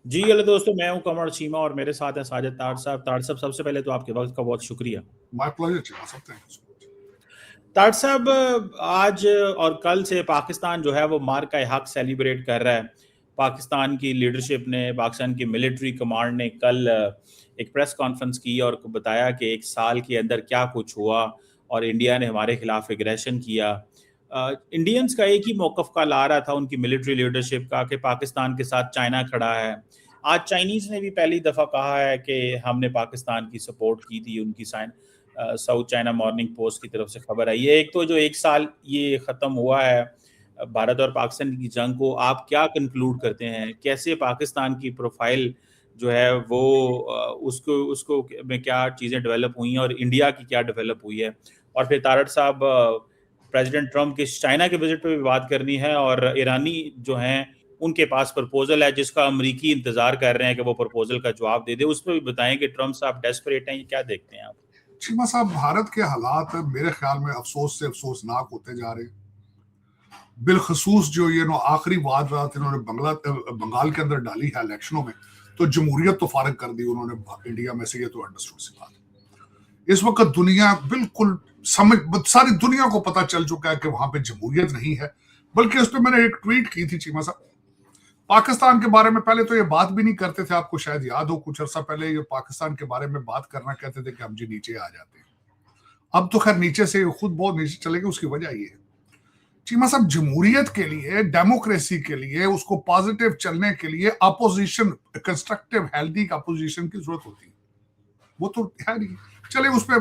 जी, hello दोस्तों, मैं हूँ कमर चीमा और मेरे साथ हैं साजिद तार साहब। तार साहब, सबसे पहले तो आपके वक्त का बहुत शुक्रिया। माय प्लेजर चिमा साहब, थैंक यू सो मच। तार साहब, आज और कल से पाकिस्तान जो है वो मार का हक सेलिब्रेट कर रहा है। पाकिस्तान की लीडरशिप ने, पाकिस्तान की मिलिट्री कमांड ने कल एक प्रेस कॉन्फ्रेंस की और बताया कि एक साल के अंदर क्या कुछ हुआ और इंडिया ने हमारे खिलाफ एग्रेशन किया। इंडियंस का एक ही मौक़िफ़ कल आ रहा था उनकी मिलिट्री लीडरशिप का कि पाकिस्तान के साथ चाइना खड़ा है। आज चाइनीज़ ने भी पहली दफ़ा कहा है कि हमने पाकिस्तान की सपोर्ट की थी। उनकी साउथ चाइना मॉर्निंग पोस्ट की तरफ से खबर आई है। एक तो जो एक साल ये ख़त्म हुआ है भारत और पाकिस्तान की जंग को, आप क्या कंक्लूड करते हैं? कैसे पाकिस्तान की प्रोफाइल जो है वो उसको उसको में क्या चीज़ें डेवलप हुई हैं और इंडिया की क्या डेवलप हुई है? और फिर तारड़ साहब, प्रेसिडेंट ट्रंप के चाइना के विजिट पे भी बात करनी है और ईरानी जो हैं उनके पास प्रपोजल है जिसका अमरीकी इंतजार कर रहे हैं कि वो प्रपोजल का जवाब दे दे। उस पर भी बताएं कि ट्रंप साहब डेस्परेट हैं, ये क्या देखते हैं आप? चिमा साहब, भारत के हालात मेरे ख्याल में अफसोस से अफसोसनाक होते जा रहे हैं। बिलखसूस जो ये आखिरी वारदात इन्होंने बंगाल के अंदर डाली है इलेक्शनों में, तो जमहूरियत तो फारग कर दी उन्होंने इंडिया में से। ये तो अंडरस्टूड सी बात। इस वक्त दुनिया बिल्कुल समझ, सारी दुनिया को पता चल चुका है कि वहां पे जमहूरियत नहीं है। बल्कि उस पर मैंने एक ट्वीट की थी चीमा साहब, पाकिस्तान के बारे में पहले तो ये बात भी नहीं करते थे। आपको शायद याद हो, कुछ अर्सा पहले ये पाकिस्तान के बारे में बात करना कहते थे कि हम जी नीचे आ जाते हैं। अब तो खैर नीचे से खुद बहुत नीचे चले गए। उसकी वजह ये है चीमा साहब, जमहूरियत के लिए, डेमोक्रेसी के लिए, उसको पॉजिटिव चलने के लिए अपोजिशन, कंस्ट्रक्टिव हेल्दी अपोजिशन की जरूरत होती है। वो तो है नहीं। चले उस पर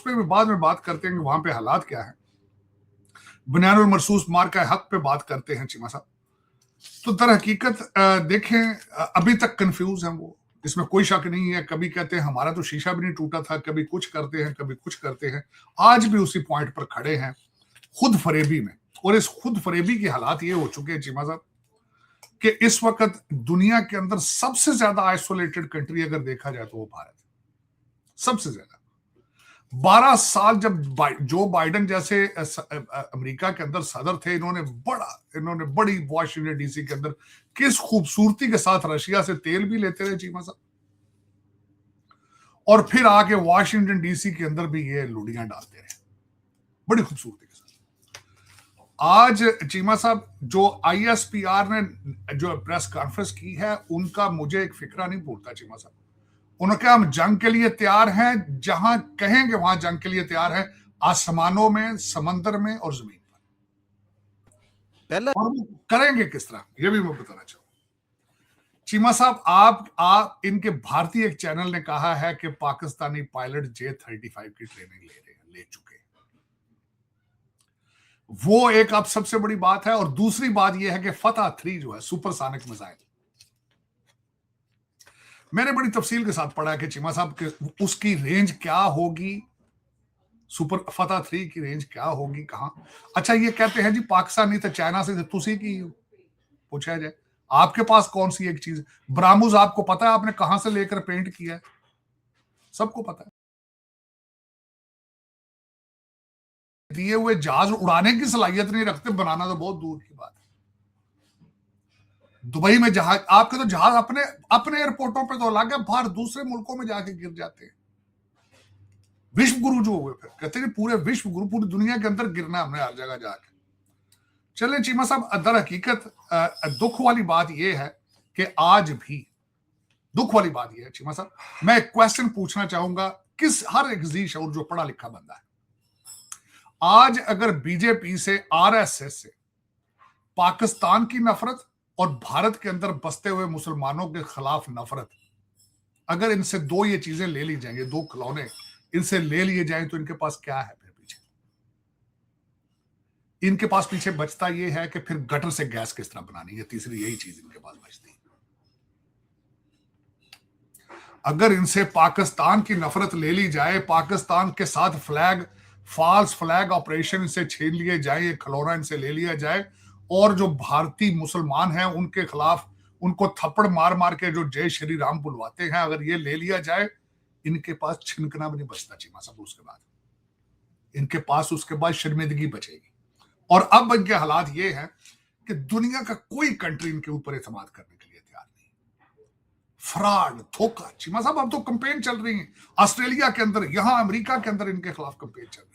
भी बाद में बात करते हैं कि वहां पे हालात क्या है। बनियानुल मरसूस मार का हक पे बात करते हैं चीमा साहब। तो दर हकीकत देखें, अभी तक कंफ्यूज हैं वो, इसमें कोई शक नहीं है। कभी कहते हैं हमारा तो शीशा भी नहीं टूटा था, कभी कुछ करते हैं, कभी कुछ करते हैं। आज भी उसी पॉइंट पर खड़े हैं, खुद फरेबी में। और इस खुद फरेबी के हालात ये हो चुके हैं चीमा साहब कि इस वक्त दुनिया के अंदर सबसे ज्यादा आइसोलेटेड कंट्री अगर देखा जाए तो वो भारत है। सबसे ज्यादा 12 साल जब जो बाइडन जैसे अमेरिका के अंदर सदर थे, इन्होंने बड़ी वॉशिंगटन डीसी के अंदर किस खूबसूरती के साथ रशिया से तेल भी लेते रहे चीमा साहब, और फिर आके वॉशिंगटन डीसी के अंदर भी ये लुड़ियां डालते रहे बड़ी खूबसूरती के साथ। आज चीमा साहब, जो ISPR ने जो प्रेस कॉन्फ्रेंस की है, उनका मुझे एक फिक्रा नहीं भूलता चीमा साहब। उन्होंने कहा हम जंग के लिए तैयार हैं, जहां कहेंगे वहां जंग के लिए तैयार है, आसमानों में, समंदर में और जमीन पर। और वो करेंगे किस तरह, ये भी मैं बताना चाहूंगा चीमा साहब। आप इनके भारतीय एक चैनल ने कहा है कि पाकिस्तानी पायलट J-35 की ट्रेनिंग ले चुके हैं। वो एक अब सबसे बड़ी बात है। और दूसरी बात यह है कि फतह 3 जो है सुपरसोनिक मिसाइल, मैंने बड़ी तफसील के साथ पढ़ा है कि चीमा साहब के उसकी रेंज क्या होगी, सुपर फतह 3 की रेंज क्या होगी, कहां। अच्छा, ये कहते हैं जी पाकिस्तान नहीं तो चाइना से तुसी की पूछा जाए, आपके पास कौन सी एक चीज। ब्राह्मोस आपको पता है आपने कहां से लेकर पेंट किया है, सबको पता है। दिए हुए जहाज उड़ाने की सलाहियत नहीं रखते, बनाना तो बहुत दूर की बात है। दुबई में जहाज, आपके तो जहाज अपने अपने एयरपोर्टों पे तो अलग है, बाहर दूसरे मुल्कों में जाके गिर जाते हैं। विश्व गुरु जो हुए, फिर कहते हैं पूरे विश्व गुरु, पूरी दुनिया के अंदर गिरना हमने हर जगह जाके। चले चीमा साहब, दर हकीकत दुख वाली बात यह है कि आज भी दुख वाली बात यह है चीमा साहब, मैं एक क्वेश्चन पूछना चाहूंगा किस हर एक जी शऊर जो पढ़ा लिखा बंदा है, आज अगर बीजेपी से, RSS से पाकिस्तान की नफरत और भारत के अंदर बसते हुए मुसलमानों के खिलाफ नफरत, अगर इनसे दो ये चीजें ले ली जाएंगे, दो खिलौने इनसे ले लिए जाएं, तो इनके पास क्या है फिर पीछे? इनके पास पीछे बचता ये है कि फिर गटर से गैस किस तरह बनानी है, तीसरी यही चीज इनके पास बचती है। अगर इनसे पाकिस्तान की नफरत ले ली जाए, पाकिस्तान के साथ फॉल्स फ्लैग ऑपरेशन इनसे छीन लिए जाए, ये खिलौना इनसे ले लिया जाए, और जो भारतीय मुसलमान हैं उनके खिलाफ उनको थप्पड़ मार मार के जो जय श्री राम बुलवाते हैं, अगर ये ले लिया जाए, इनके पास छिनकना भी नहीं बचता चीमा साहब। उसके बाद इनके पास उसके बाद शर्मिंदगी बचेगी। और अब इनके हालात ये हैं कि दुनिया का कोई कंट्री इनके ऊपर एतमाद करने के लिए तैयार नहीं। फ्रॉड, धोखा। चीमा साहब अब तो कंपेन चल रही है ऑस्ट्रेलिया के अंदर, यहां अमेरिका के अंदर इनके खिलाफ कंपेन चल रही है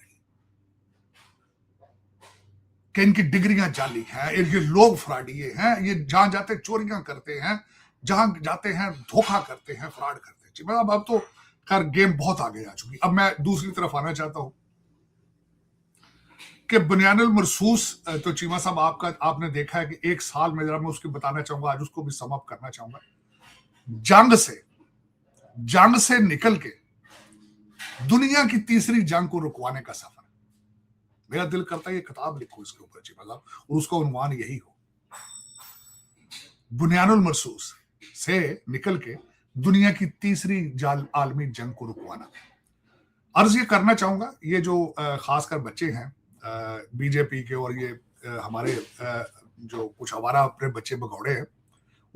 कि इनकी डिग्रियां जाली हैं, इनके लोग फ्रॉडिये हैं, ये जहां जाते चोरियां करते हैं, जहां जाते हैं धोखा करते हैं, फ्रॉड करते हैं। चीमा साहब अब तो खैर गेम बहुत आगे आ चुकी। अब मैं दूसरी तरफ आना चाहता हूं कि बुनियानुल मरसूस, तो चीमा साहब आपने देखा है कि एक साल में, जरा मैं उसकी बताना चाहूंगा, आज उसको भी सम अप करना चाहूंगा। जंग से निकल के दुनिया की तीसरी जंग को रुकवाने का सफर। मेरा दिल करता है ये किताब लिखो इसके ऊपर चीमा साहब, और उसका उन्वान यही हो, बुनियानुल मरसूस से निकल के दुनिया की तीसरी आलमी जंग को रुकवाना। अर्ज ये करना चाहूंगा, ये जो खासकर बच्चे हैं बीजेपी के, और ये हमारे जो कुछ आवारा अपने बच्चे भगौड़े हैं,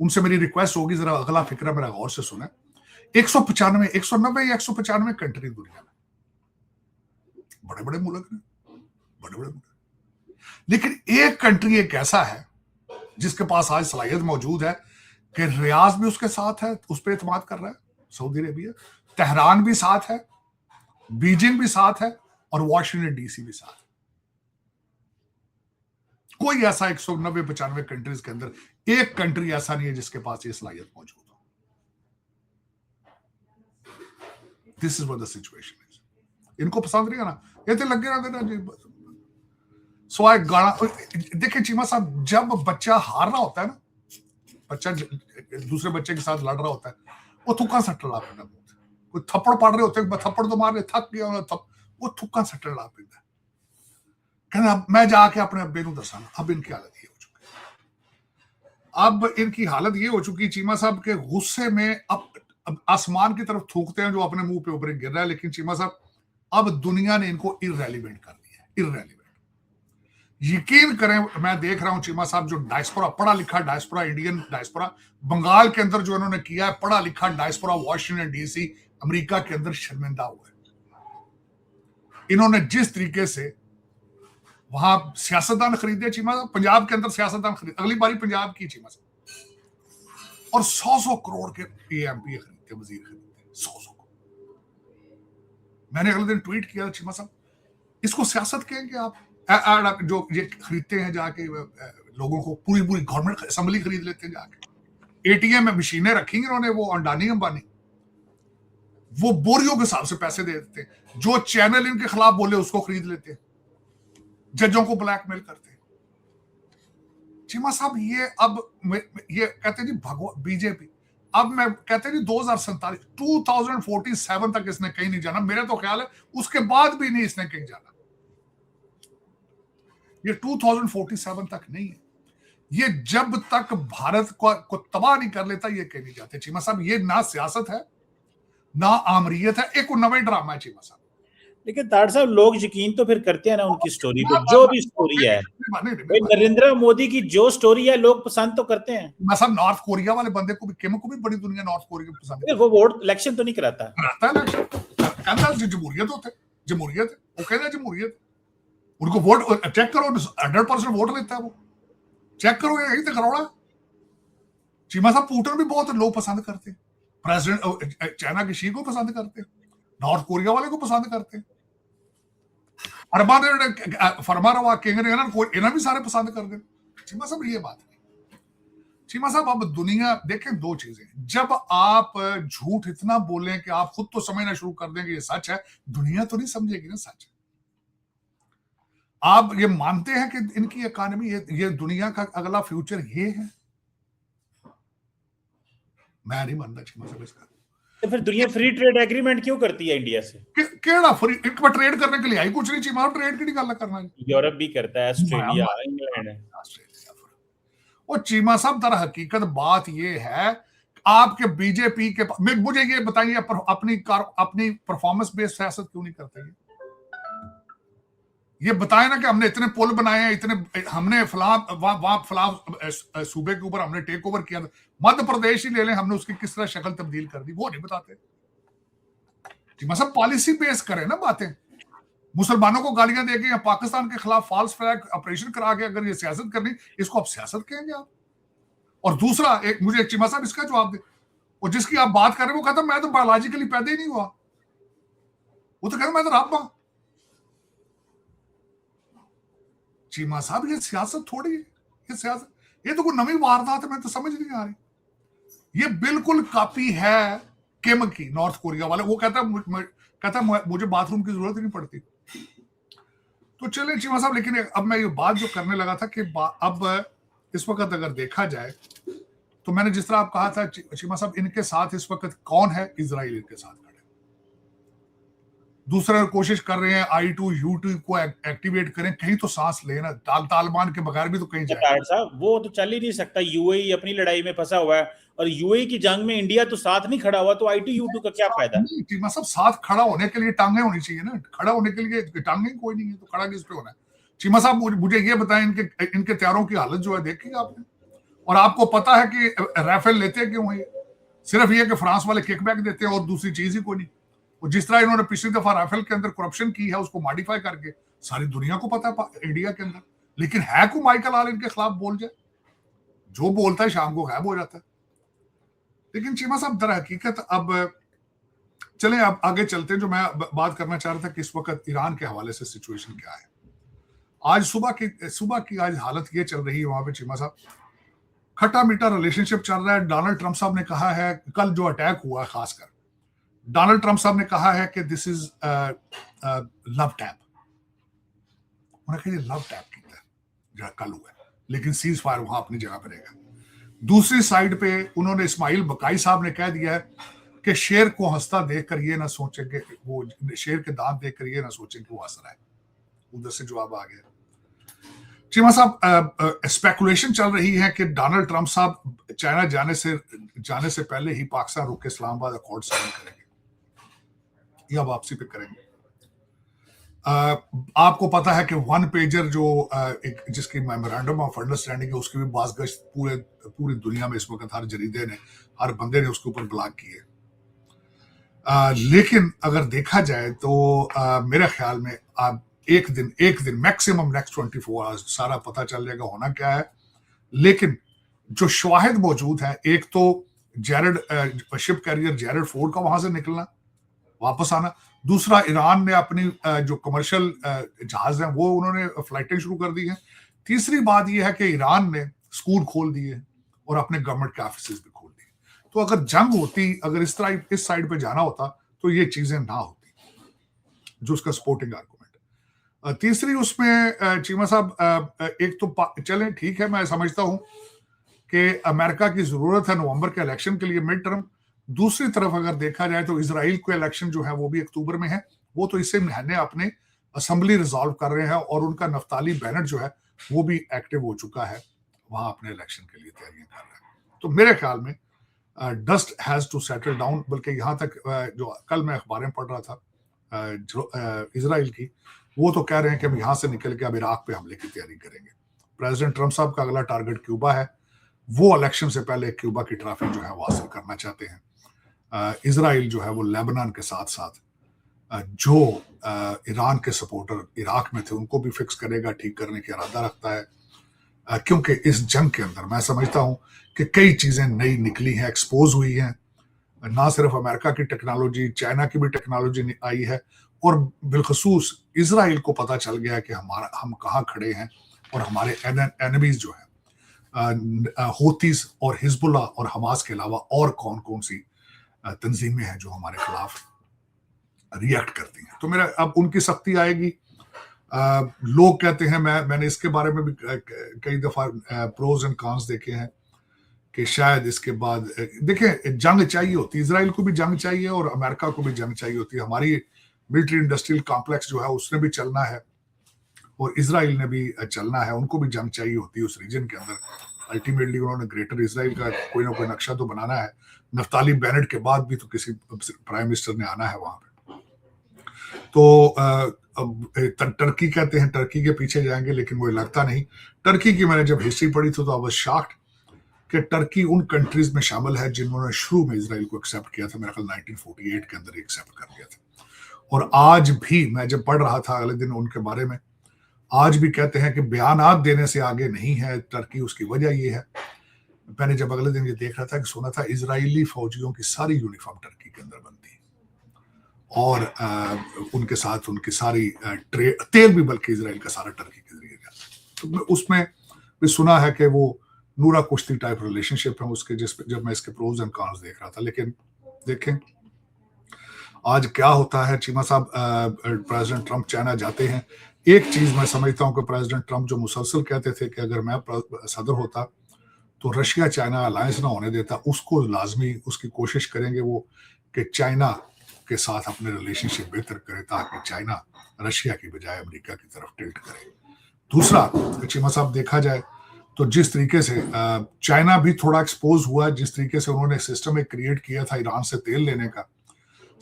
उनसे मेरी रिक्वेस्ट होगी जरा अगला फिक्रा मेरा गौर से सुने। 195 190 या 195 कंट्री दुनिया में, बड़े बड़े मुल्क हैं, बड़े बड़े मुल्क, लेकिन एक कंट्री एक ऐसा है जिसके पास आज सलाहियत मौजूद है कि रियाज भी उसके साथ है, उस पर एतमाद कर रहा है, सऊदी अरेबिया। तेहरान भी साथ है, बीजिंग भी साथ है, और वॉशिंगटन डीसी भी साथ है। कोई ऐसा 190-95 कंट्रीज के अंदर एक कंट्री ऐसा नहीं है जिसके पास ये सलाहियत मौजूद हो। This is what the situation is. इनको पसंद नहीं आना, ये तो लगे रहते ना जी। सो गाना देखिए चीमा साहब, जब बच्चा हार रहा होता है ना, बच्चा दूसरे बच्चे के साथ लड़ रहा होता है, वो थुक्का सट्टा ला पैदा, कोई थप्पड़ पड़ रहे होते हैं, थप्पड़ तो मार रहे, थक गया वो थुक्का सट्टा ला पैदा, कहना मैं जाके अपने अब्बे को दसा। अब इनकी हालत ये हो चुकी, अब इनकी हालत ये हो चुकी चीमा साहब के गुस्से में अब आसमान की तरफ थूकते हैं जो अपने मुंह पे ऊपर गिर रहा है। लेकिन चीमा साहब अब दुनिया ने इनको इररेलेवेंट कर दिया है, इररेलेवेंट। यकीन करें, मैं देख रहा हूं चीमा साहब, जो डायस्पोरा, पढ़ा लिखा डायस्पोरा, इंडियन डायस्पोरा बंगाल के अंदर जो इन्होंने किया है, पढ़ा लिखा डायस्पोरा वॉशिंगटन डीसी अमेरिका के अंदर शर्मिंदा हुआ है। इन्होंने जिस तरीके से वहां सियासतदान खरीदे चीमा साहब, पंजाब के अंदर सियासतदान खरीदे, अगली बारी पंजाब की चीमा साहब, और 100 करोड़ के एमपी खरीदते, वजीर खरीदते, 100 करोड़। मैंने अगले दिन ट्वीट किया चीमा साहब, इसको सियासत कहेंगे आप? जो ये खरीदते हैं जाके लोगों को, पूरी गवर्नमेंट असेंबली खरीद लेते हैं जाके, एटीएम में मशीनें रखी इन्होंने, वो अंडानी अंबानी, वो बोरियों के हिसाब से पैसे दे देते हैं, जो चैनल इनके खिलाफ बोले उसको खरीद लेते हैं, जजों को ब्लैकमेल करते हैं। चीमा साहब ये अब ये कहते हैं जी भगवान बीजेपी, अब मैं कहते हैं जी 2047 तक इसने कहीं नहीं जाना। मेरा तो ख्याल है उसके बाद भी नहीं इसने कहीं जाना। ये 2047 तक नहीं है, ये जब तक भारत को तबाह नहीं कर लेता ये कहीं नहीं जाते। चीमा साहब ये ना सियासत है ना आमरीयत है, एक नवा ड्रामा है चीमा साहब। लेकिन ताड़ साहब लोग यकीन तो फिर करते हैं ना उनकी स्टोरी पे, जो भी स्टोरी है, नरेंद्र मोदी की जो स्टोरी है लोग पसंद तो करते हैं। मैं साहब नॉर्थ कोरिया वाले बंदे को भी, किम को भी बड़ी दुनिया नॉर्थ कोरिया को पसंद है। वो वोट इलेक्शन तो नहीं कराता इलेक्शन, कहता जमहूरियत होते, जमहूरियत वो कहता है जमहूरियत, उनको वोट चेक करो, 100% वोट लेता है वो, चेक करो यही तो करोड़ा। चीमा साहब पुतिन भी बहुत लोग पसंद करते हैं, प्रेसिडेंट चाइना के शी को पसंद करते हैं, नॉर्थ कोरिया वाले को पसंद करते हैं, अरबा ने फरमा रहा किंग ने इन्हें भी सारे पसंद कर दे। चीमा साहब ये बात है। चीमा साहब अब दुनिया देखें, दो चीजें, जब आप झूठ इतना बोलें कि आप खुद तो समझना शुरू कर देंगे ये सच है, दुनिया तो नहीं समझेगी ना सच। आप ये मानते हैं कि इनकी इकोनॉमी, ये दुनिया का अगला फ्यूचर ये है? मैं नहीं मानता चीमा साहब इसका। तो फिर दुनिया फ्री ट्रेड एग्रीमेंट क्यों करती है इंडिया से? केड़ा फ्री, एक बार ट्रेड करने के लिए आई कुछ नहीं चीमा, ट्रेड की गल करना है। यूरोप भी करता है, ऑस्ट्रेलिया, इंग्लैंड, वो चीमा साहब दर हकीकत बात ये है, आपके बीजेपी के, मुझे ये बताइए अपनी परफॉर्मेंस बेस्ड सियासत क्यों नहीं करते? ये बताए ना कि हमने इतने पुल बनाए हैं, इतने हमने फलां सूबे के ऊपर हमने टेक ओवर किया, मध्य प्रदेश ही ले लें, हमने उसकी किस तरह शक्ल तब्दील कर दी, वो नहीं बताते। मतलब पॉलिसी बेस करें ना बातें। मुसलमानों को गालियां देके या पाकिस्तान के खिलाफ फॉल्स फ्लैग ऑपरेशन करा के अगर ये सियासत करनी, इसको आप सियासत कहेंगे आप? और दूसरा, मुझे एक चीमा साहब इसका जवाब दे, और जिसकी आप बात कर रहे हैं वो कहता मैं तो बायोलॉजिकली पैदा ही नहीं हुआ, वो तो कहता मैं तो रब हूं। चीमा साहब ये सियासत थोड़ी है, ये सियासत, ये तो कोई नवी वारदात है, मैं तो समझ नहीं आ रही। ये बिल्कुल कॉपी है किम की, नॉर्थ कोरिया वाले। वो कहता मुझे बाथरूम की जरूरत ही नहीं पड़ती। तो चले चीमा साहब, लेकिन अब मैं ये बात जो करने लगा था कि अब इस वक्त अगर देखा जाए तो मैंने जिस तरह आप कहा था चीमा साहब, इनके साथ इस वक्त कौन है? इजराइल इनके साथ खड़े। दूसरा कोशिश कर रहे हैं I2 U2 को एक्टिवेट करें, कहीं तो सांस लेना, तालिबान के बगैर भी तो कहीं जाए साहब। वो तो चल ही नहीं सकता, यूएई अपनी लड़ाई में फंसा हुआ है और यूएई की जंग में इंडिया तो साथ नहीं खड़ा हुआ, तो I2 U2 का क्या फायदा? चीमा साहब, साथ खड़ा होने के लिए टांगे होनी चाहिए ना, खड़ा होने के लिए टांगे कोई नहीं है तो खड़ा किस पे होना है? चीमा साहब मुझे ये बताएं, इनके तैयारों की हालत जो है देखी आपने, और आपको पता है कि राफेल लेते क्यों है? सिर्फ ये कि फ्रांस वाले किकबैक देते हैं और दूसरी चीज ही कोई नहीं। और जिस तरह इन्होंने पिछली दफा राफेल के अंदर करप्शन की है उसको मॉडिफाई करके सारी दुनिया को पता है इंडिया के अंदर, लेकिन है को माइकल आल इनके खिलाफ बोल जाए, जो बोलता है शाम को गायब हो जाता है। लेकिन चीमा साहब दर हकीकत अब चलें, अब आगे चलते हैं। जो मैं बात करना चाह रहा था कि इस वक्त ईरान के हवाले से सिचुएशन क्या है। आज सुबह की आज हालत ये चल रही है वहां पे चीमा साहब, खट्टा मीठा रिलेशनशिप चल रहा है। डोनाल्ड ट्रंप साहब ने कहा है, कल जो अटैक हुआ खासकर, डोनाल्ड ट्रंप साहब ने कहा है कि दिस इज लव टैप। उन्होंने कहा लव टैप किया कल हुआ, लेकिन सीज फायर वहां अपनी जगह पर रहेगा। दूसरी साइड पे उन्होंने इस्माइल बकाई साहब ने कह दिया है कि शेर को हंसता देखकर ये ना सोचे कि वो शेर के दांत देखकर ये ना सोचे कि वो हंस रहा है। उधर से जवाब आ गया। चीमा साहब, स्पेकुलेशन चल रही है कि डोनाल्ड ट्रंप साहब चाइना जाने से पहले ही पाकिस्तान रुक के इस्लामाबाद अकॉर्ड साइन करेंगे या वापसी पे करेंगे। आपको पता है कि वन पेजर जो एक जिसकी मेमोरेंडम ऑफ अंडरस्टैंडिंग है, उसकी भी बाज़गश्त पूरी दुनिया में इस वक्त हर जरीदे ने, हर बंदे ने उसके ऊपर ब्लॉक किए। लेकिन अगर देखा जाए तो मेरे ख्याल में आप एक दिन मैक्सिमम नेक्स्ट 24 आवर्स सारा पता चल जाएगा होना क्या है। लेकिन जो शवाहिद मौजूद है, एक तो शिप कैरियर जेरड फोर्ड का वहां से निकलना वापस आना, दूसरा ईरान ने अपनी जो कमर्शियल जहाज हैं वो उन्होंने फ्लाइटें शुरू कर दी हैं, तीसरी बात यह है कि ईरान ने स्कूल खोल दिए और अपने गवर्नमेंट के ऑफिस भी खोल दिए। तो अगर जंग होती, अगर इस तरह इस साइड पे जाना होता तो ये चीजें ना होती, जो उसका सपोर्टिंग आर्गुमेंट। तीसरी उसमें चीमा साहब, एक तो चलें ठीक है, मैं समझता हूं कि अमेरिका की जरूरत है नवंबर के इलेक्शन के लिए, मिड टर्म। दूसरी तरफ अगर देखा जाए तो इजराइल के इलेक्शन जो है वो भी अक्टूबर में है, वो तो इसे महीने अपने असेंबली रिजॉल्व कर रहे हैं और उनका नफ्ताली बेनेट जो है वो भी एक्टिव हो चुका है, वहां अपने इलेक्शन के लिए तैयारियां कर रहे हैं। तो मेरे ख्याल में dust has to settle down. बल्कि यहाँ तक जो कल मैं अखबारें पढ़ रहा था इजराइल की, वो तो कह रहे हैं कि हम यहाँ से निकल के अब इराक पे हमले की तैयारी करेंगे। प्रेसिडेंट ट्रंप साहब का अगला टारगेट क्यूबा है, वो इलेक्शन से पहले क्यूबा की ट्रैफिक जो है वो हासिल करना चाहते हैं। इजराइल जो है वो लेबनान के साथ साथ जो ईरान के सपोर्टर इराक में थे उनको भी फिक्स करेगा, ठीक करने का इरादा रखता है। क्योंकि इस जंग के अंदर मैं समझता हूं कि कई चीजें नई निकली हैं, एक्सपोज हुई हैं। ना सिर्फ अमेरिका की टेक्नोलॉजी, चाइना की भी टेक्नोलॉजी आई है, और बिलखसूस इजराइल को पता चल गया कि हम कहाँ खड़े हैं और हमारे एनिमीज जो है होतीज और हिजबुल्लाह और हमास के अलावा और कौन कौन सी तंजीमें हैं जो हमारे खिलाफ रिएक्ट करती हैं। तो मेरा अब उनकी सख्ती आएगी। लोग कहते हैं, मैंने इसके बारे में भी कई दफा प्रोज एंड कॉन्स देखे हैं कि शायद इसके बाद देखें, जंग चाहिए होती, इजराइल को भी जंग चाहिए और अमेरिका को भी जंग चाहिए होती है। हमारी मिलिट्री इंडस्ट्रियल कॉम्प्लेक्स जो है उसने भी चलना है और इजराइल ने भी चलना है, उनको भी जंग चाहिए होती है उस रीजन के अंदर। अल्टीमेटली उन्होंने ग्रेटर इजराइल का कोई ना कोई नक्शा तो बनाना है। नफ्ताली बेनेट के बाद भी तो किसी प्राइम मिनिस्टर ने आना है वहां पे। तो टर्की कहते हैं, टर्की के पीछे जाएंगे, लेकिन वो लगता नहीं। टर्की की मैंने जब हिस्ट्री पढ़ी थी तो आई वाज शॉक्ड कि टर्की उन कंट्रीज में शामिल है जिन्होंने शुरू में इजराइल को एक्सेप्ट किया था। मेरा ख्याल 1948 के अंदर एक्सेप्ट कर लिया था। और आज भी मैं जब पढ़ रहा था अगले दिन उनके बारे में, आज भी कहते हैं कि बयानात देने से आगे नहीं है टर्की। उसकी वजह ये है मैंने जब अगले दिन ये देख रहा था कि सुना था इजरायली फौजियों की सारी यूनिफॉर्म टर्की के अंदर बनती और उनके साथ उनकी सारी तेल भी बल्कि इजराइल का सारा टर्की के जरिए जाता है। तो उसमें भी सुना है कि वो नूरा कुश्ती टाइप रिलेशनशिप है उसके, जिस जब मैं इसके प्रोज एंड कॉन्स देख रहा था। लेकिन देखें आज क्या होता है। चीमा साहब, प्रेसिडेंट ट्रंप चाइना जाते हैं। एक चीज मैं समझता हूँ कि प्रेसिडेंट ट्रंप जो मुसलसल कहते थे कि अगर मैं सदर होता तो रशिया चाइना अलायंस ना होने देता, उसको लाजमी उसकी कोशिश करेंगे वो कि चाइना के साथ अपने रिलेशनशिप बेहतर करे ताकि चाइना रशिया की बजाय अमेरिका की तरफ टिल्ट करे। दूसरा, चीमा साहब, देखा जाए तो जिस तरीके से चाइना भी थोड़ा एक्सपोज हुआ, जिस तरीके से उन्होंने सिस्टम एक क्रिएट किया था ईरान से तेल लेने का,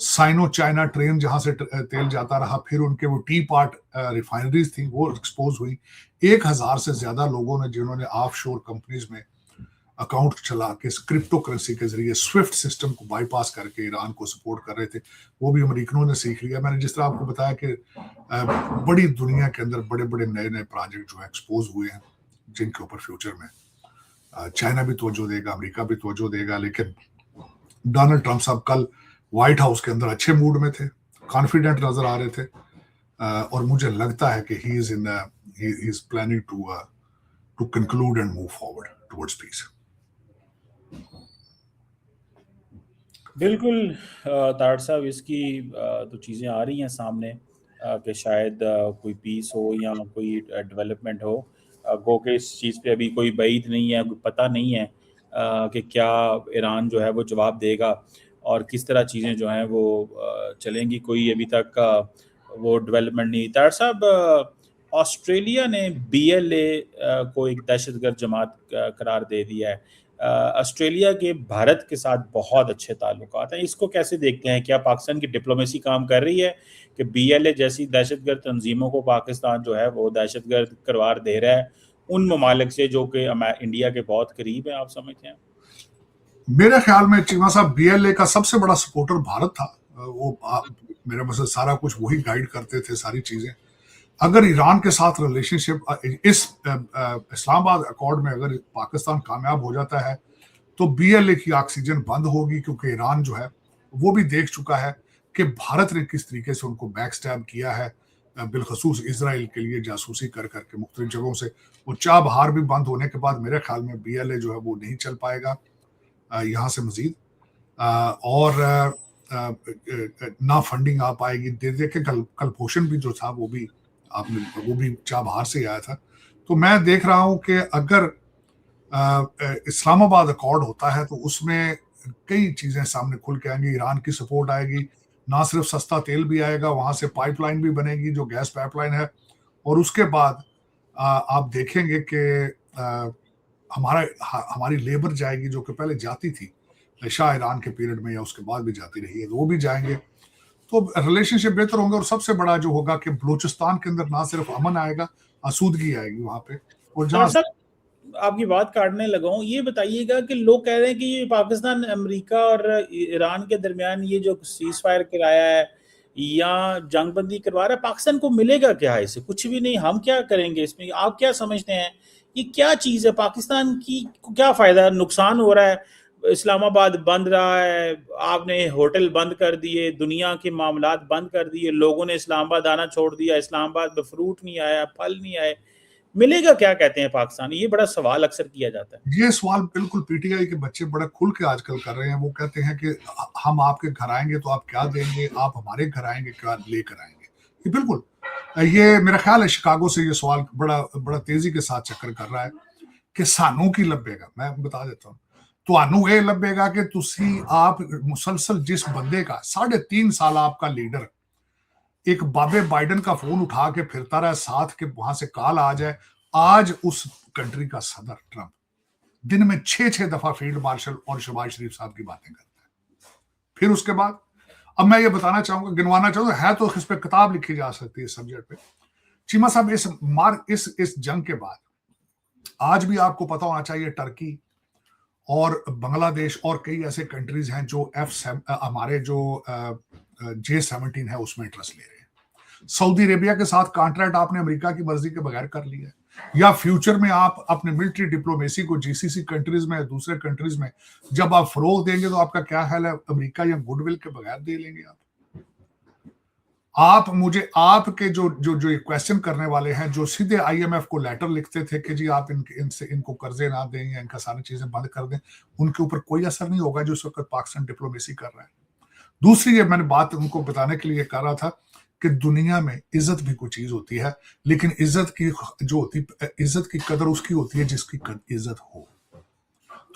साइनो चाइना ट्रेन जहां से तेल जाता रहा, फिर उनके वो टी पार्ट रिफाइनरीज थी वो एक्सपोज हुई। 1000 से ज्यादा लोगों ने जिन्होंने ऑफशोर कंपनीज में अकाउंट चला के क्रिप्टो करेंसी के जरिए स्विफ्ट सिस्टम को बाईपास करके ईरान को सपोर्ट कर रहे थे, वो भी अमेरिकनों ने सीख लिया। मैंने जिस तरह आपको बताया कि बड़ी दुनिया के अंदर बड़े बड़े नए नए प्रोजेक्ट जो है एक्सपोज हुए हैं, जिनके ऊपर फ्यूचर में चाइना भी तवज्जो देगा, अमेरिका भी तवज्जो देगा। लेकिन डोनाल्ड ट्रंप साहब कल व्हाइट हाउस के अंदर अच्छे मूड में थे, कॉन्फिडेंट नजर आ रहे थे, और मुझे लगता है कि he is planning to conclude and move forward towards peace. बिल्कुल तार साहब, इसकी तो चीज़ें आ रही हैं सामने कि शायद कोई पीस हो या कोई डेवलपमेंट हो। गो के इस चीज़ पे अभी कोई बईद नहीं है, कोई पता नहीं है कि क्या ईरान जो है वो जवाब देगा और किस तरह चीज़ें जो हैं वो चलेंगी। कोई अभी तक वो डेवलपमेंट नहीं। तार साहब, ऑस्ट्रेलिया ने BLA को एक दहशतगर्द जमात करार दे दिया है। ऑस्ट्रेलिया के भारत के साथ बहुत अच्छे ताल्लुकात हैं, इसको कैसे देखते हैं? क्या पाकिस्तान की डिप्लोमेसी काम कर रही है कि BLA जैसी दहशतगर्द तंजीमों को पाकिस्तान जो है वो दहशतगर्द करार दे रहा है उन ममालिक से जो कि इंडिया के बहुत करीब है? आप समझते हैं? मेरे ख्याल में चीमा साहब BLA का सबसे बड़ा सपोर्टर भारत था। मेरे मतलब सारा कुछ वही गाइड करते थे सारी चीजें। अगर ईरान के साथ रिलेशनशिप इस इस्लामाबाद अकॉर्ड में अगर पाकिस्तान कामयाब हो जाता है तो BLA की ऑक्सीजन बंद होगी, क्योंकि ईरान जो है वो भी देख चुका है कि भारत ने किस तरीके से उनको बैक स्टैब किया है, बिलखसूस इसराइल के लिए जासूसी कर करके मुख्तलिफ जगहों से। वो चाबहार भी बंद होने के बाद मेरे ख्याल में BLA जो है वो नहीं चल पाएगा यहाँ से मजीद, और ना फंडिंग आ पाएगी। देखे कलभूषण भी जो था वो भी चाबहार से आया था। तो मैं देख रहा हूं कि अगर इस्लामाबाद अकॉर्ड होता है तो उसमें कई चीजें सामने खुल के आएंगी। ईरान की सपोर्ट आएगी, ना सिर्फ सस्ता तेल भी आएगा, वहां से पाइपलाइन भी बनेगी जो गैस पाइपलाइन है, और उसके बाद आप देखेंगे कि हमारी लेबर जाएगी जो कि पहले जाती थी शाह ईरान के पीरियड में या उसके बाद भी जाती रही है, तो वो भी जाएंगे। तो रिलेशनशिप बेहतर होंगे, और सबसे बड़ा जो होगा कि बलूचिस्तान के अंदर ना सिर्फ अमन आएगा, आसूदगी आएगी वहां पे। और जहां आपकी बात काटने लगा हूँ, ये बताइएगा कि लोग कह रहे हैं कि ये पाकिस्तान अमेरिका और ईरान के दरमियान ये जो सीज फायर कराया है या जंगबंदी करवा रहा है, पाकिस्तान को मिलेगा क्या है इससे? कुछ भी नहीं। हम क्या करेंगे इसमें? आप क्या समझते हैं ये क्या चीज़ है? पाकिस्तान की क्या फ़ायदा? नुकसान हो रहा है, इस्लामाबाद बंद रहा है, आपने होटल बंद कर दिए, दुनिया के मामलात बंद कर दिए, लोगों ने इस्लामाबाद आना छोड़ दिया, इस्लामाबाद में फ्रूट नहीं आया, फल नहीं आए, मिलेगा क्या कहते हैं पाकिस्तान? ये बड़ा सवाल अक्सर किया जाता है। ये सवाल बिल्कुल PTI के बच्चे बड़ा खुल के आजकल कर रहे हैं। वो कहते हैं कि हम आपके घर आएंगे तो आप क्या देंगे, आप हमारे घर आएंगे क्या लेकर आएंगे। ये बिल्कुल, ये मेरा ख्याल है शिकागो से ये सवाल बड़ा बड़ा तेजी के साथ चक्कर कर रहा है कि सानू की लभेगा। मैं बता देता हूँ, ਤੁਹਾਨੂੰ ਇਹ ਲੱਭੇਗਾ कि ਤੁਸੀਂ आप मुसलसल जिस बंदे का 3.5 साल आपका लीडर एक बाबे बाइडन का फोन उठा के फिरता रहा साथ के वहां से कॉल आ जाए, आज उस कंट्री का सदर ट्रंप दिन में 6 दफा फील्ड मार्शल और शहबाज शरीफ साहब की बातें करता है। फिर उसके बाद अब मैं ये बताना चाहूंगा, गिनवाना चाहूंगा, है तो इस पर किताब लिखी जा सकती है इस सब्जेक्ट पे। चीमा साहब, इस जंग के बाद आज भी आपको पता होना चाहिए टर्की और बांग्लादेश और कई ऐसे कंट्रीज हैं जो हमारे जो J17 है उसमें इंटरेस्ट ले रहे हैं। सऊदी अरेबिया के साथ कॉन्ट्रैक्ट आपने अमेरिका की मर्जी के बगैर कर लिया है। या फ्यूचर में आप अपने मिलिट्री डिप्लोमेसी को जीसीसी कंट्रीज में, दूसरे कंट्रीज में जब आप फरोग देंगे तो आपका क्या ख्याल है, अमेरिका या गुडविल के बगैर दे लेंगे आप मुझे आपके जो जो जो ये क्वेश्चन करने वाले हैं, जो सीधे आईएमएफ को लेटर लिखते थे कि जी आप इनसे इनको कर्जे ना दें या इनका सारी चीजें बंद कर दें, उनके ऊपर कोई असर नहीं होगा जो इस वक्त पाकिस्तान डिप्लोमेसी कर रहा है। दूसरी ये मैंने बात उनको बताने के लिए कर रहा था कि दुनिया में इज्जत भी कोई चीज होती है, लेकिन इज्जत की जो होती, इज्जत की कदर उसकी होती है जिसकी इज्जत हो।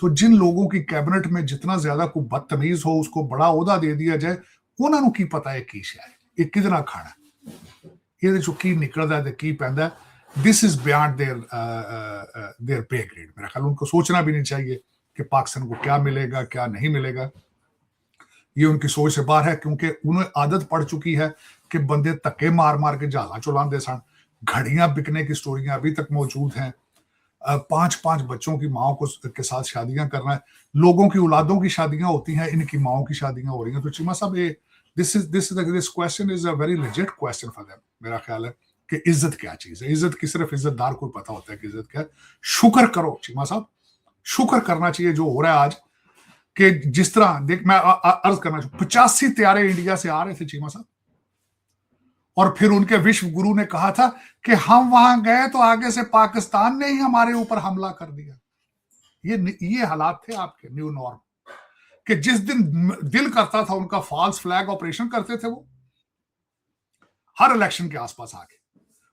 तो जिन लोगों की कैबिनेट में जितना ज्यादा कोई बदतमीज हो उसको बड़ा ओहदा दे दिया जाए, उन्होंने की पता है की शायद ये कितना खाना ये जो की निकलता है की पैदा, दिस इज बियॉन्ड देयर पे ग्रेड। मेरा ख्याल उनको सोचना भी नहीं चाहिए कि पाकिस्तान को क्या मिलेगा क्या नहीं मिलेगा, ये उनकी सोच से बाहर है, क्योंकि उन्हें आदत पड़ चुकी है कि बंदे धक्के मार मार के जहाजा चुलाते सन। घड़ियां बिकने की स्टोरियां अभी तक मौजूद हैं। 5-5 बच्चों की माओ को के साथ शादियां करना है, लोगों की औलादों की शादियां होती हैं, इनकी माओ की शादियां हो रही हैं। तो चीमा साहब ये this question is a very legit question for them. मेरा ख्याल है कि इज्जत क्या चीज है, इज्जत की सिर्फ इज्जतदार को पता होता है कि इज्जत क्या है। शुक्र करो चीमा साहब, शुक्र करना चाहिए जो हो रहा है आज, कि जिस तरह देख मैं अर्ज करना चाहूँ 85 त्यारे इंडिया से आ रहे थे चीमा साहब, और फिर उनके विश्व गुरु ने कहा था कि हम वहां गए तो आगे से पाकिस्तान ने ही हमारे ऊपर हमला कर दिया। ये हालात थे आपके न्यू नॉर्म, कि जिस दिन दिल करता था उनका फॉल्स फ्लैग ऑपरेशन करते थे, वो हर इलेक्शन के आसपास आके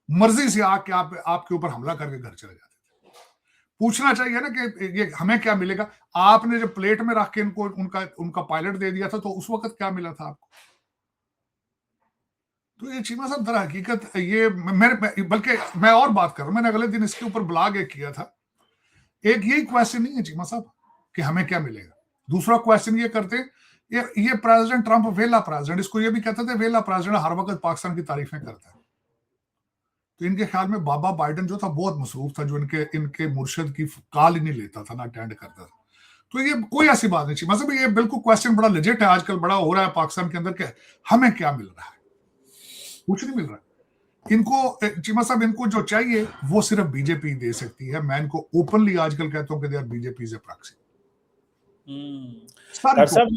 मर्जी से आके आपके ऊपर हमला करके घर चले जाते थे। पूछना चाहिए ना कि ये हमें क्या मिलेगा। आपने जब प्लेट में रख के इनको उनका पायलट दे दिया था तो उस वक्त क्या मिला था आपको। तो ये चीमा साहब दर हकीकत ये मेरे, बल्कि मैं और बात कर रहा हूं, मैंने अगले दिन इसके ऊपर ब्लॉग एक किया था। एक यही क्वेश्चन नहीं है चीमा साहब कि हमें क्या मिलेगा, दूसरा क्वेश्चन ये करते ये प्रेसिडेंट ट्रंप वेला प्रेसिडेंट, इसको ये भी कहते थे वेला प्रेसिडेंट, हर वक्त पाकिस्तान की तारीफें करता है। तो इनके ख्याल में बाबा बाइडन जो था बहुत मसरूफ था, जो इनके मुर्शद की कॉल ही नहीं लेता था, ना अटेंड करता था। तो ये कोई ऐसी बात नहीं चाहिए मतलब, ये बिल्कुल क्वेश्चन बड़ा लेजिट है, आजकल बड़ा हो रहा है पाकिस्तान के अंदर कि हमें क्या मिल रहा है, कुछ नहीं मिल रहा है इनको। चीमा साहब इनको जो चाहिए वो सिर्फ बीजेपी दे सकती है। मैं इनको ओपनली आजकल कहता हूं कि दे आर बीजेपी से प्रॉक्सी। डॉक्टर साहब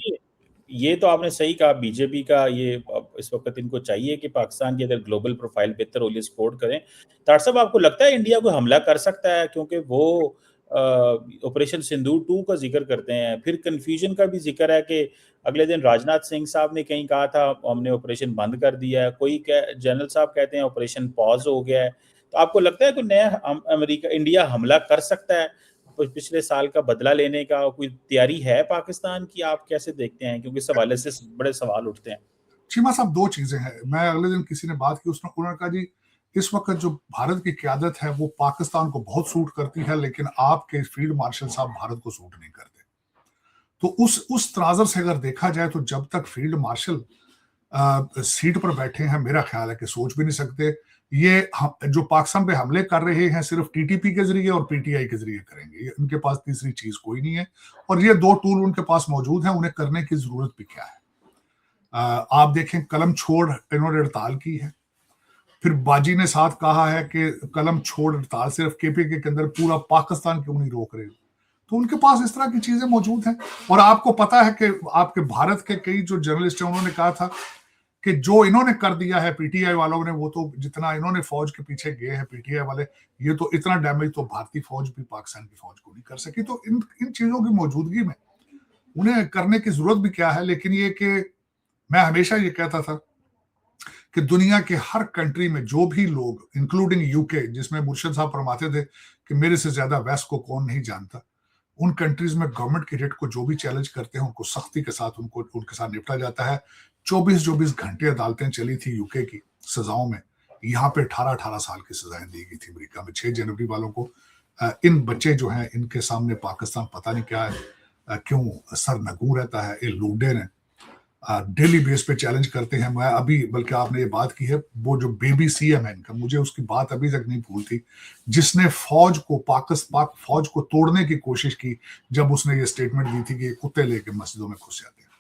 ये तो आपने सही कहा, बीजेपी का ये इस वक्त इनको चाहिए कि पाकिस्तान की अगर ग्लोबल प्रोफाइल बेहतर हो लिए सपोर्ट करें। डॉक्टर साहब आपको लगता है इंडिया को हमला कर सकता है, क्योंकि वो ऑपरेशन सिंदूर 2 का जिक्र करते हैं, फिर कंफ्यूजन का भी जिक्र है कि अगले दिन राजनाथ सिंह साहब ने कहीं कहा था हमने ऑपरेशन बंद कर दिया है, कोई जनरल साहब कहते हैं ऑपरेशन पॉज हो गया है। तो आपको लगता है कोई नया अमेरिका इंडिया हमला कर सकता है पिछले साल का बदला लेने का, कोई तैयारी है पाकिस्तान की, आप कैसे देखते हैं, क्योंकि इस हवाले से बड़े सवाल उठते हैं। चीमा साहब दो चीजें हैं, मैं अगले दिन किसी ने बात की, उन्होंने कहा जी इस वक्त जो भारत की क्यादत है वो पाकिस्तान को बहुत सूट करती है, लेकिन आपके फील्ड मार्शल साहब भारत को सूट नहीं करते। तो उस तराजर से अगर देखा जाए तो जब तक फील्ड मार्शल सीट पर बैठे हैं, मेरा ख्याल है कि सोच भी नहीं सकते। ये जो पाकिस्तान पे हमले कर रहे हैं सिर्फ टीटीपी के जरिए और पीटीआई के जरिए करेंगे, उनके पास तीसरी चीज कोई नहीं है, और ये दो टूल उनके पास मौजूद हैं, उन्हें करने की जरूरत भी क्या है। आप देखें कलम छोड़ इन्होंने हड़ताल की है, फिर बाजी ने साथ कहा है कि कलम छोड़ हड़ताल सिर्फ केपीके के अंदर, पूरा पाकिस्तान क्यों नहीं रोक रहे। तो उनके पास इस तरह की चीजें मौजूद हैं। और आपको पता है कि आपके भारत के कई जो जर्नलिस्ट हैं उन्होंने कहा था कि जो इन्होंने कर दिया है पीटीआई वालों ने, वो तो जितना इन्होंने फौज के पीछे गए हैं पीटीआई वाले, ये तो इतना डैमेज तो भारतीय फौज भी पाकिस्तान की फौज को नहीं कर सकी। तो इन चीजों की मौजूदगी में उन्हें करने की जरूरत भी क्या है। लेकिन ये कि मैं हमेशा ये कहता था कि दुनिया के हर कंट्री में जो भी लोग, इंक्लूडिंग यूके जिसमें मुर्शद साहब फरमाते थे कि मेरे से ज्यादा वेस्ट को कौन नहीं जानता, उन कंट्रीज में गवर्नमेंट की रेट को जो भी चैलेंज करते हैं उनको सख्ती के साथ उनके साथ निपटा जाता है। 24 घंटे अदालतें चली थी यूके की सजाओं में, यहाँ पे 18 साल की सजाएं दी गई थी अमेरिका में। 6 जनवरी वालों को इन बच्चे जो हैं इनके सामने पाकिस्तान पता नहीं क्या है, क्यों सर नगू रहता है, ये लूडे ने डेली बेस पे चैलेंज करते हैं। मैं अभी बल्कि आपने ये बात की है, वो जो बेबी सीएम है इनका, मुझे उसकी बात अभी तक नहीं भूलती, जिसने फौज को पाक फौज को तोड़ने की कोशिश की जब उसने ये स्टेटमेंट दी थी कि कुत्ते लेके मस्जिदों में घुस जाते हैं।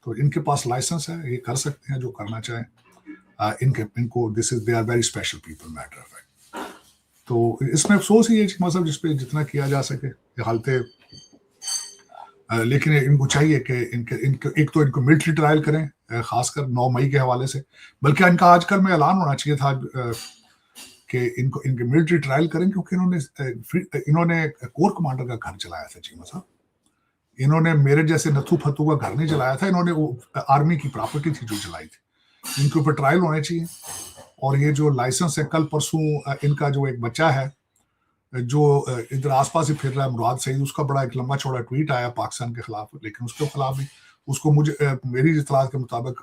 तो इनके पास लाइसेंस है, ये कर सकते हैं जो करना चाहें। इनको this is they are very special people, matter of fact. तो इसमें अफसोस ही है चीमा साहब, जिसपे जितना किया जा सके ये हालते, लेकिन इनको चाहिए कि एक तो इनको मिलिट्री ट्रायल करें, खासकर 9 मई के हवाले से, बल्कि इनका आजकल में ऐलान होना चाहिए था कि इनको इनके मिलिट्री ट्रायल करें, क्योंकि इन्होंने कोर कमांडर का घर चलाया था चीमा साहब। इन्होंने मेरे जैसे नथु फतू का घर नहीं चलाया था, इन्होंने वो आर्मी की प्रॉपर्टी थी जो चलाई थी। इनके ऊपर ट्रायल होने चाहिए। और ये जो लाइसेंस है, कल परसों इनका जो एक बच्चा है जो इधर आसपास ही फिर रहा है, मुराद सईद, उसका बड़ा एक लंबा चौड़ा ट्वीट आया पाकिस्तान के खिलाफ, लेकिन उसके खिलाफ भी उसको मुझे मेरी इत्तलात के मुताबिक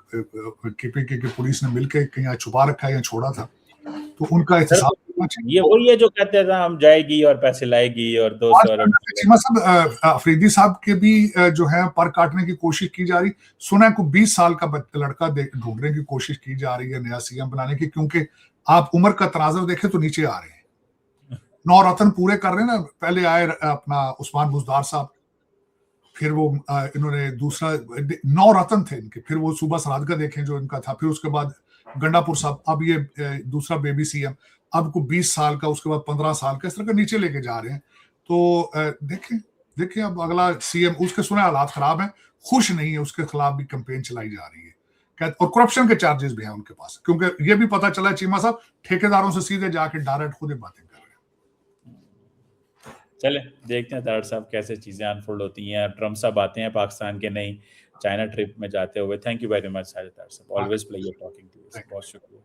केपीके की पुलिस ने मिलकर कहीं छुपा रखा है या छोड़ा था, तो उनका एहतसाब करना चाहिए। ये वही है जो कहते हैं हम जाएगी और पैसे लाएगी और 200 अरब। चीमा साहब, अफरीदी साहब के भी जो है पर काटने की कोशिश की जा रही, सुना को 20 साल का लड़का ढूंढने की कोशिश की जा रही है नया सीएम बनाने की, क्योंकि आप उम्र का तनाजर देखें तो नीचे आ रहे हैं। 9 रत्न पूरे कर रहे हैं ना, पहले आए अपना उस्मान बुजदार साहब, फिर वो इन्होंने दूसरा 9 रत्न थे इनके, फिर वो सूबा सरहद का देखें जो इनका था, फिर उसके बाद गंडापुर साहब, अब ये दूसरा बेबी सीएम, अब को 20 साल का, उसके बाद 15 साल का, इस तरह का नीचे लेके जा रहे हैं। तो देखें अब अगला सीएम, उसके सुने हालात खराब हैं, खुश नहीं है, उसके खिलाफ भी कैंपेन चलाई जा रही है, और करप्शन के चार्जेस भी हैं उनके पास, क्योंकि ये भी पता चला चीमा साहब ठेकेदारों से सीधे जाके डायरेक्ट खुद ही बातें कर रहे हैं। चले देखते हैं तारड़ साहब कैसे चीजें अनफोल्ड होती हैं। ट्रम्प साहब आते हैं पाकिस्तान के, नहीं चाइना ट्रिप में जाते हुए। Thank you very much Tarar साहब, always pleasure talking to you. बहुत शुक्रिया।